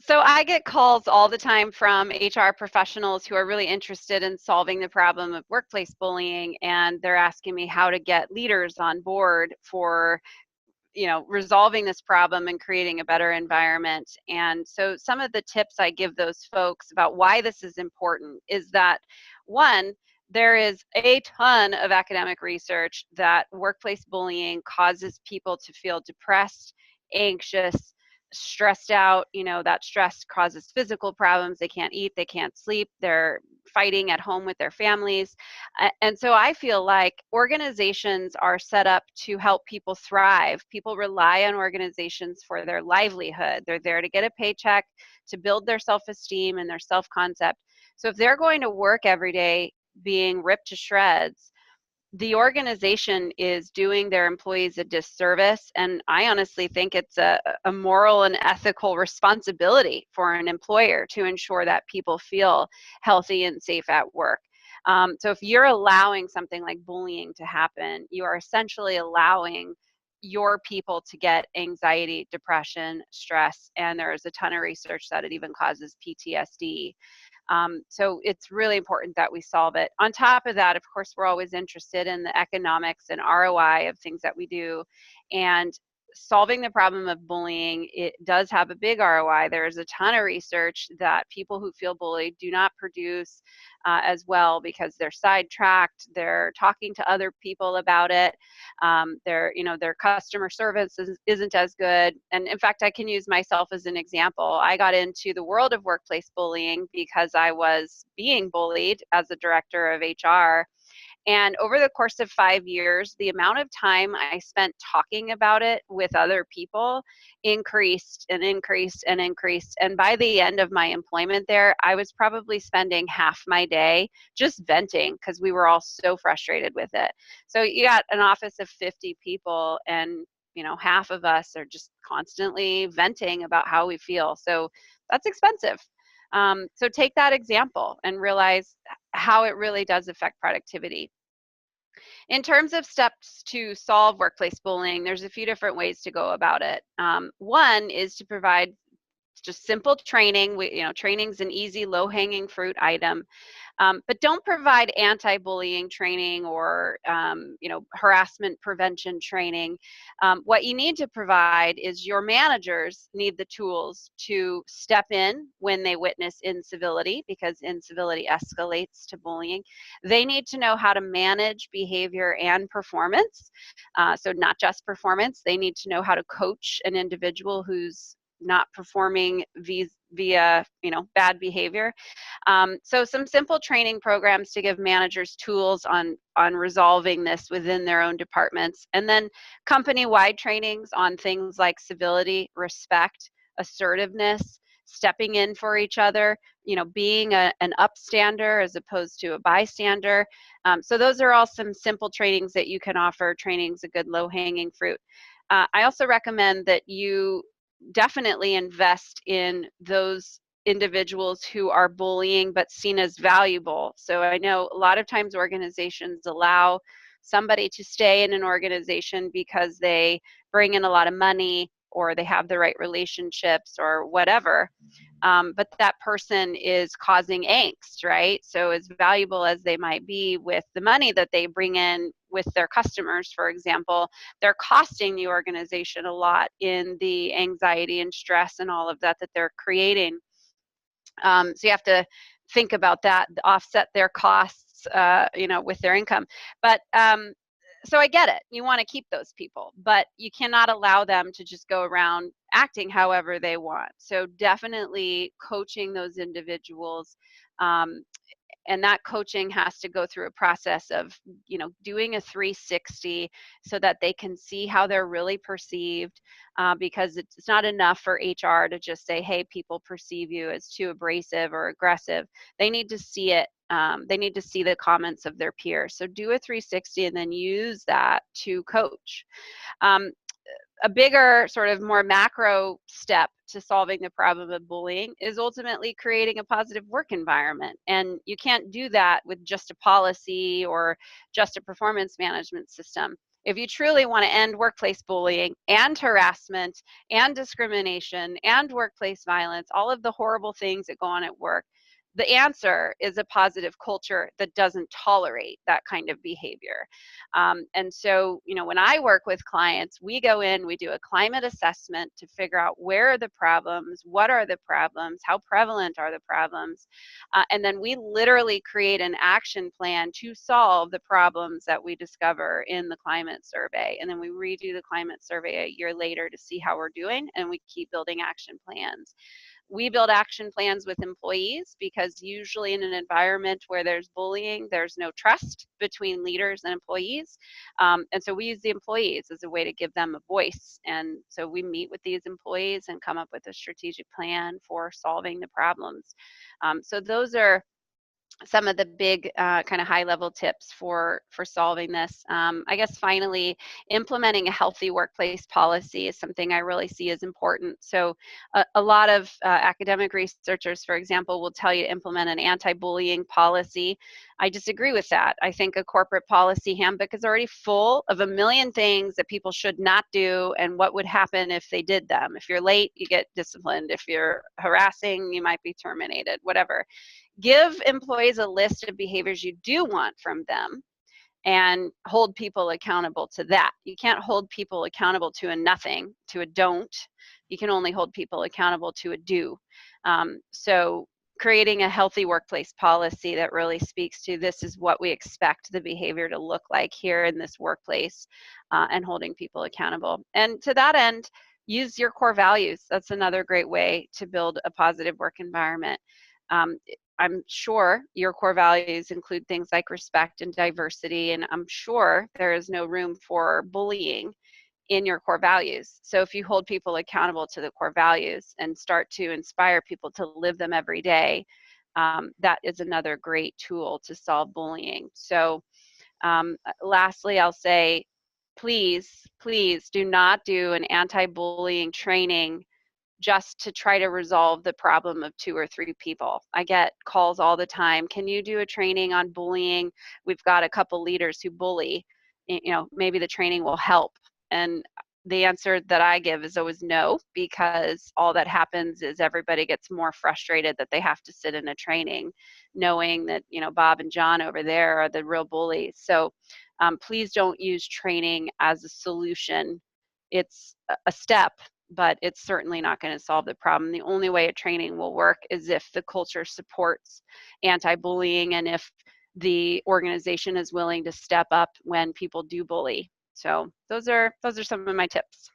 So I get calls all the time from HR professionals who are really interested in solving the problem of workplace bullying, and they're asking me how to get leaders on board for resolving this problem and creating a better environment. And so some of the tips I give those folks about why this is important is that, one, there is a ton of academic research that workplace bullying causes people to feel depressed, anxious, stressed out. That stress causes physical problems. They can't eat, they can't sleep, they're fighting at home with their families. And so I feel like organizations are set up to help people thrive. People rely on organizations for their livelihood. They're there to get a paycheck, to build their self-esteem and their self-concept. So if they're going to work every day being ripped to shreds, the organization is doing their employees a disservice. And I honestly think it's a moral and ethical responsibility for an employer to ensure that people feel healthy and safe at work. So if you're allowing something like bullying to happen, you are essentially allowing your people to get anxiety, depression, stress, and there is a ton of research that it even causes PTSD. So it's really important that we solve it. On top of that, of course, we're always interested in the economics and ROI of things that we do. And solving the problem of bullying, it does have a big ROI. There's a ton of research that people who feel bullied do not produce as well because they're sidetracked, they're talking to other people about it, their customer service isn't as good. And in fact, I can use myself as an example. I got into the world of workplace bullying because I was being bullied as a director of HR. And over the course of 5 years, the amount of time I spent talking about it with other people increased and increased and increased. And by the end of my employment there, I was probably spending half my day just venting because we were all so frustrated with it. So you got an office of 50 people, and half of us are just constantly venting about how we feel. So that's expensive. So take that example and realize how it really does affect productivity. In terms of steps to solve workplace bullying, there's a few different ways to go about it. One is to provide just simple training. Training's an easy, low-hanging fruit item. But don't provide anti-bullying training or harassment prevention training. What you need to provide is your managers need the tools to step in when they witness incivility, because incivility escalates to bullying. They need to know how to manage behavior and performance. So not just performance. They need to know how to coach an individual who's not performing via bad behavior. So some simple training programs to give managers tools on resolving this within their own departments, and then company-wide trainings on things like civility, respect, assertiveness, stepping in for each other, being an upstander as opposed to a bystander. So those are all some simple trainings that you can offer. Training's a good low-hanging fruit. I also recommend that you definitely invest in those individuals who are bullying but seen as valuable. So I know a lot of times organizations allow somebody to stay in an organization because they bring in a lot of money or they have the right relationships or whatever. But that person is causing angst, right? So as valuable as they might be with the money that they bring in with their customers, for example, they're costing the organization a lot in the anxiety and stress and all of that they're creating. So you have to think about that, offset their costs, with their income. But so I get it. You want to keep those people, but you cannot allow them to just go around acting however they want. So definitely coaching those individuals. And that coaching has to go through a process of, doing a 360 so that they can see how they're really perceived, because it's not enough for HR to just say, hey, people perceive you as too abrasive or aggressive. They need to see it. They need to see the comments of their peers. So do a 360 and then use that to coach. A bigger, sort of more macro step to solving the problem of bullying is ultimately creating a positive work environment. And you can't do that with just a policy or just a performance management system. If you truly want to end workplace bullying and harassment and discrimination and workplace violence, all of the horrible things that go on at work, the answer is a positive culture that doesn't tolerate that kind of behavior. And so, when I work with clients, we go in, we do a climate assessment to figure out where are the problems, what are the problems, how prevalent are the problems, and then we literally create an action plan to solve the problems that we discover in the climate survey. And then we redo the climate survey a year later to see how we're doing, and we keep building action plans. We build action plans with employees because usually in an environment where there's bullying, there's no trust between leaders and employees. And so we use the employees as a way to give them a voice. And so we meet with these employees and come up with a strategic plan for solving the problems. So those are some of the big kind of high level tips for solving this. I guess finally, implementing a healthy workplace policy is something I really see as important. So a lot of academic researchers, for example, will tell you to implement an anti-bullying policy. I disagree with that. I think a corporate policy handbook is already full of a million things that people should not do and what would happen if they did them. If you're late, you get disciplined. If you're harassing, you might be terminated, whatever. Give employees a list of behaviors you do want from them and hold people accountable to that. You can't hold people accountable to a nothing, to a don't. You can only hold people accountable to a do. So creating a healthy workplace policy that really speaks to this is what we expect the behavior to look like here in this workplace, and holding people accountable. And to that end, use your core values. That's another great way to build a positive work environment. I'm sure your core values include things like respect and diversity, and I'm sure there is no room for bullying in your core values. So if you hold people accountable to the core values and start to inspire people to live them every day, that is another great tool to solve bullying. So lastly, I'll say, please do not do an anti-bullying training just to try to resolve the problem of 2 or 3 people. I get calls all the time. Can you do a training on bullying? We've got a couple leaders who bully. Maybe the training will help. And the answer that I give is always no, because all that happens is everybody gets more frustrated that they have to sit in a training knowing that, Bob and John over there are the real bullies. So please don't use training as a solution. It's a step, but it's certainly not going to solve the problem. The only way a training will work is if the culture supports anti-bullying and if the organization is willing to step up when people do bully. So those are some of my tips.